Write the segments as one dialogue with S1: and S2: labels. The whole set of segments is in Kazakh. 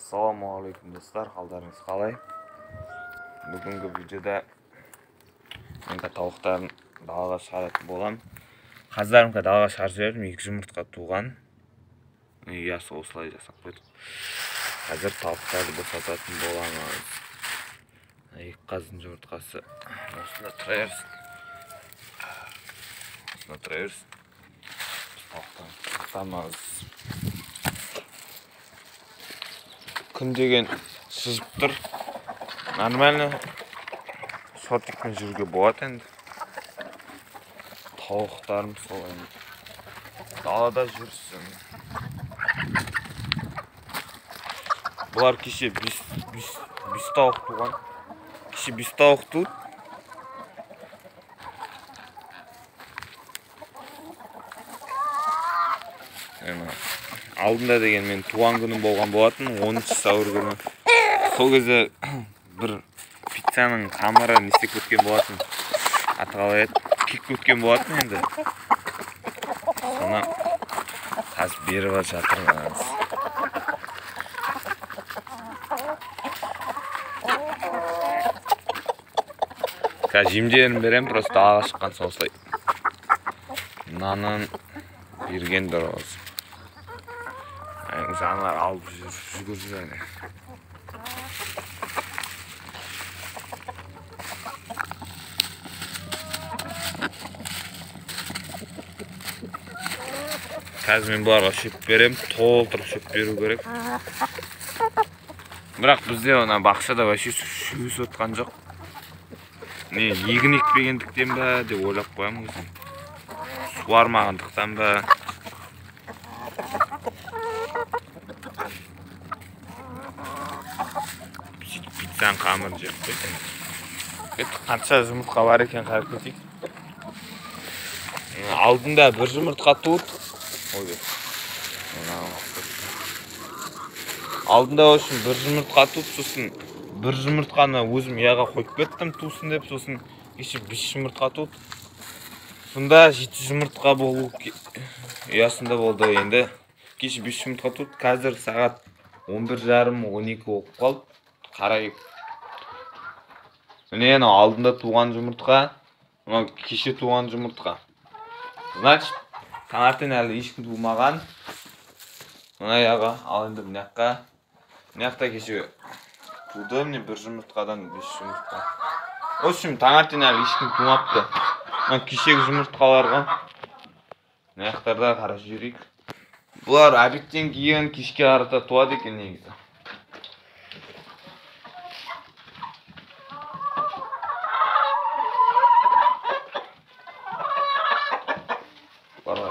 S1: Assalomualaikum do'stlar, holdaringiz qalay? Bugungi videoda men tovuqlarni dalga chiqarib bo'lam. Qazilarimga dalga chiqarib berdim, 2 yumurta tug'gan. Uyasi o'slay jasab qo'ydik. Hozir tovuqlarni bo'shatib bo'lamiz. İlk qazın yumurtasi osida turaversin. Osida turaversin. Tovuqlarni tutamiz. Kun degan sızıp tur. Normalni sotikni жүрге болады endi. Tovuqlarım solay. Dalada жүрсün. Bular kişi biz tavuk tuğan. Kişi biz tavuk tut. Алдында деген мен туған күнім болған болатын, 10 сәуір күні. Сол кезде бір пиццаның қамыры не істеп өткен болатын. Аты қалай еді? Кек өткен болатын енді. Соны қазір беріп жатырмыз. Қазір жемдерін берем, просто далаға шыққан соң осылай. Нанын берген дұрыс. Жанlar alып жүргізіп әне. Қазір мен бұларға шөп берем, толтырып шөп беру керек. Бірақ бізде ona бақшада вообще шөп отқан жоқ. Не, егін екпегендіктен бе деп ойлап қоямын өзім. Суармағандықтан ба. Пиццаның қамырын жеп қойдым. Қанша жұмыртқа бар екен қарап кетейік. Алдында бір жұмыртқа туып. Алдында үшін бір жұмыртқа туып, сосын бір жұмыртқаны өзім яға қойып кеттім тусын деп, сосын кеше 5 жұмыртқа туып. Сонда 7 жұмыртқа болу ұясында болды енді. Кеше 5 жұмыртқа туып, қазір сағат 11:30-12 болып қалды. Қарайып. Міне алдында туған жұмыртқа, кеше туған жұмыртқа. Значит, таңертең әлі ешкім туылмаған. Мына яға, ал енді мынаққа. Мынақта кеше туды, міне бір жұмыртқадан 5 жұмыртқа. В общем, таңертең әлі ешкім туылмапты. Кешегі жұмыртқаларға мынақтарда қарап жүрейік. Бұлар обедтен кейін кешке қарата туады екен негізі.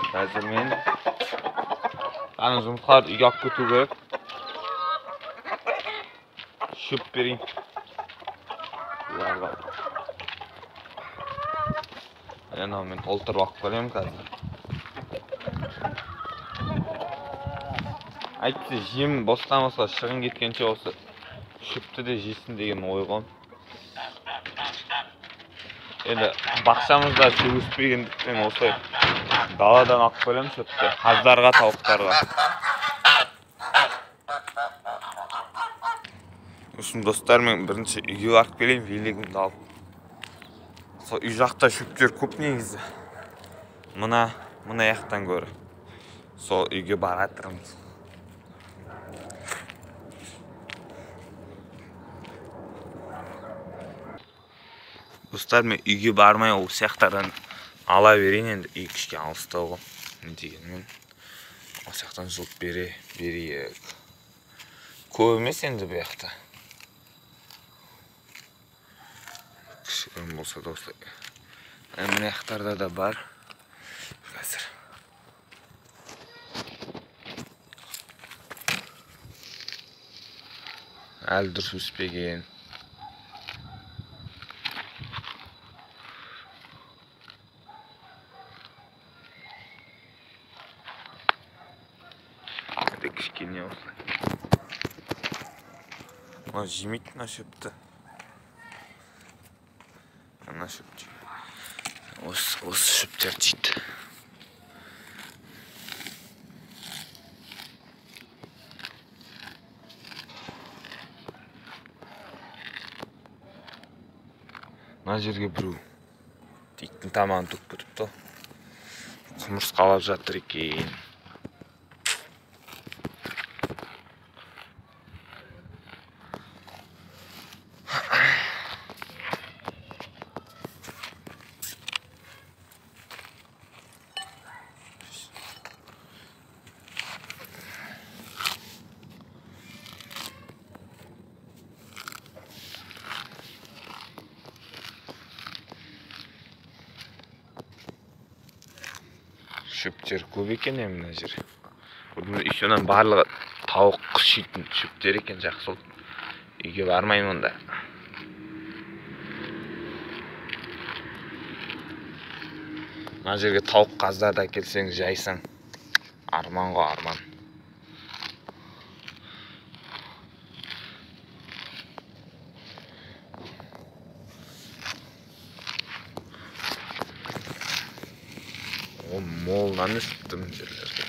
S1: Қазір мен ана жұмыртқаларды үйге алып кету керек. Шөп берейін. Мен толтырып алып келемін қазір. Айтты, жем бостан-босқа шығын кеткенше осы шөпті де жесін деген ой ғой. Енді бақшамызда шөп өспегендіктен осылай даладан алып келемін шөпті. Қаздарға, тауықтарға. Үшін достар, мен бірінші үйге барып келейін, велигімді алып. Сол үй жақта шөптер көп негізі. Мына яқтан көрі. Сол үйге баратырмыз. Достар, мен үйге бармай ол сияқтардан ала берейін, енді үй кішке алыстау ғой. Не дегенмен ол сияқтан жылып берейік. Көп емес енді бұл жақта. Кішігірім болса да осылай. Мына яқтарда да бар. Қазір. Әлі дұрыс өспеген. Кішкене осылай. Жемейді мына шөпті. Ана шөп жейді. Осы шөптер жейді. Мына жерге біреу иттің тамағын төкіп кетіпті. Құмырсқалап жатыр екен. Шөптер көп екен мына жер. Үйсенен барлығы тауық құс жейтін шөптер екен, жақсы болды. Үйге бармаймын да. Мына жерге тауық қаздарды әкелсең жайсаң. Арман ғой, арман. Молынан үстім жерлерге.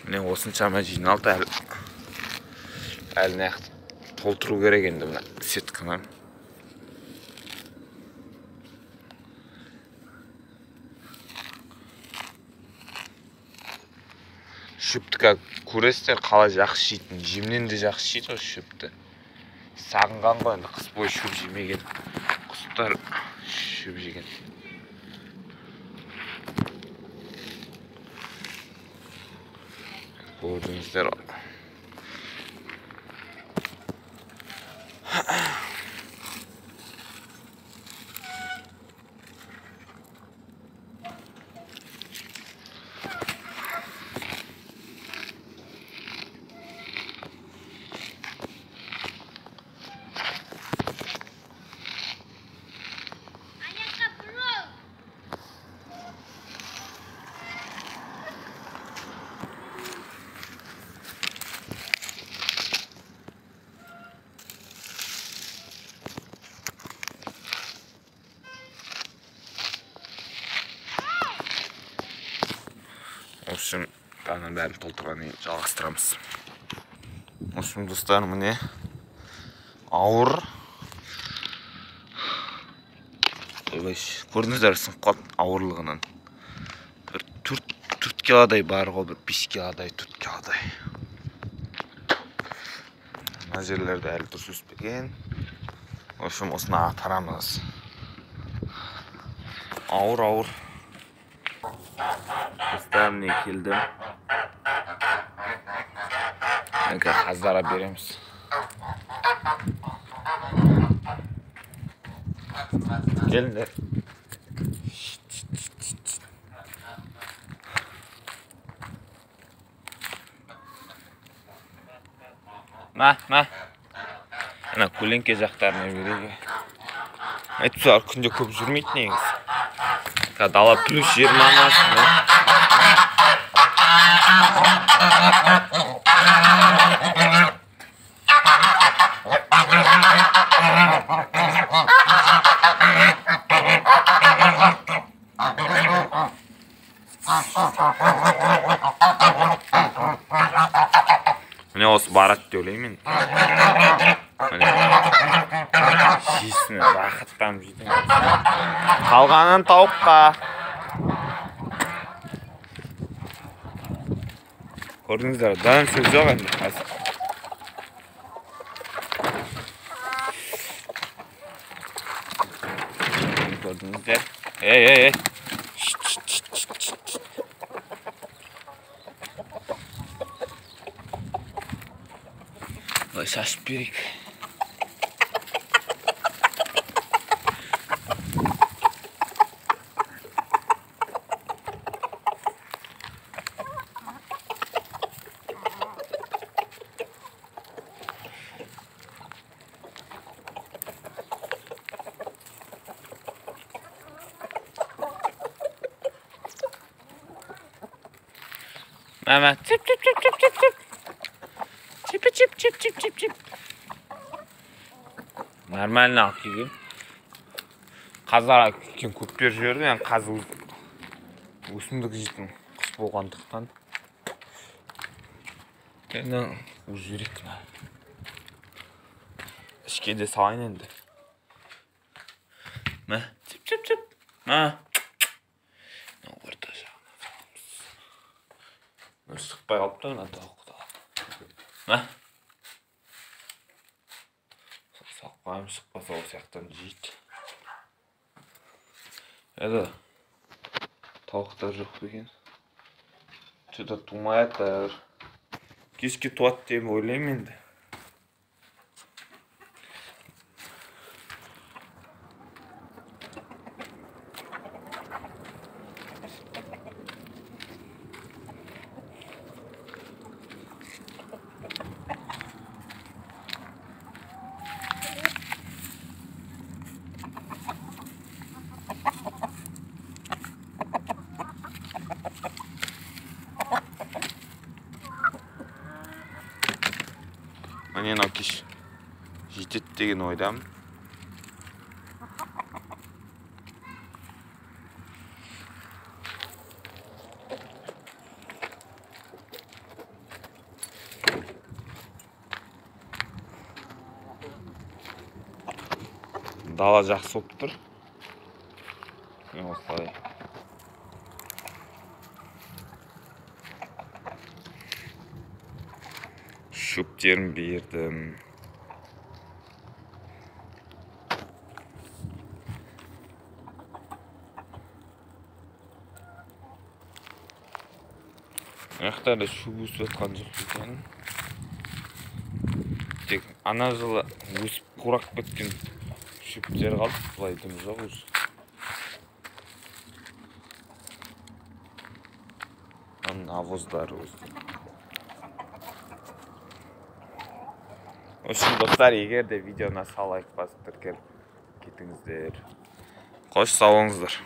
S1: Міне осыншама жиналды, әлі нәқті толтыру керек енді мына сетканы. Шөпті көресіздер, қалай жақсы жейтін. Жемнен де жақсы жейді осы шөпті. Сағынған ғой, енді қыс бойы шөп жемеген. Құстар шөп жеген. Көрдіңіздер. Осым, тағынан бәрін толтырғанын жалғастырамыз. Осым, достар, міне ауыр. Көрдіңіздер, сынып қалды ауырлығынан. Бір 4 килодай бар ғой, бір 5 килодай, 4 килодай. Мына жерлерді әлі дұрыс өспеген. Осым, осына апарамыз. Ауыр. Достарымне келдім. Мінекей қаздара береміз. Келдер. Ма. Ана көлеңке жақтарына берейік. Әйтпесе күнде көп жүрмейді негізі. Дала плюс 20 анасында. Міне осы барады деп ойлаймын. Жесіне рахаттанып жейді. Қалғанын тауыққа. Көрдіңіздер, дайын сөз жоқ енді қазір. Көрдіңіздер. Ей. Шашып берейік. Mama, chip. Чип. Нормально алып келген. Қаздар көп беріп жіберді, мен қазы өсімдік жейтін құс болғандықтан енді жүрек ішке де салайын енді. Мә, чіп. Мә. Орта жағына саламыз. Шықпай қалыпты мына тауықта. Мә. Салып қойып шықпаса ол сияқтан жейді. Еді тауықтар жоқ екен. Что-то тумайтыр. Кешке туады деп ойлаймын енді. Міне мынау кеш жетеді деген ойдамын. Дала жақсы болып тұр. Осылай. Шөптерін бердім. Аяқтарда шөп өсіп жатқан жоқ екен. Тек ана жылы өсіп қурап кеткен шөптер қалды. Бұлай дым жоқ өзі. Навоздар өзі. Үшін достар, егер де видеоны лайк басып тіркеліп кетіңіздер. Қош сау болыңыздар.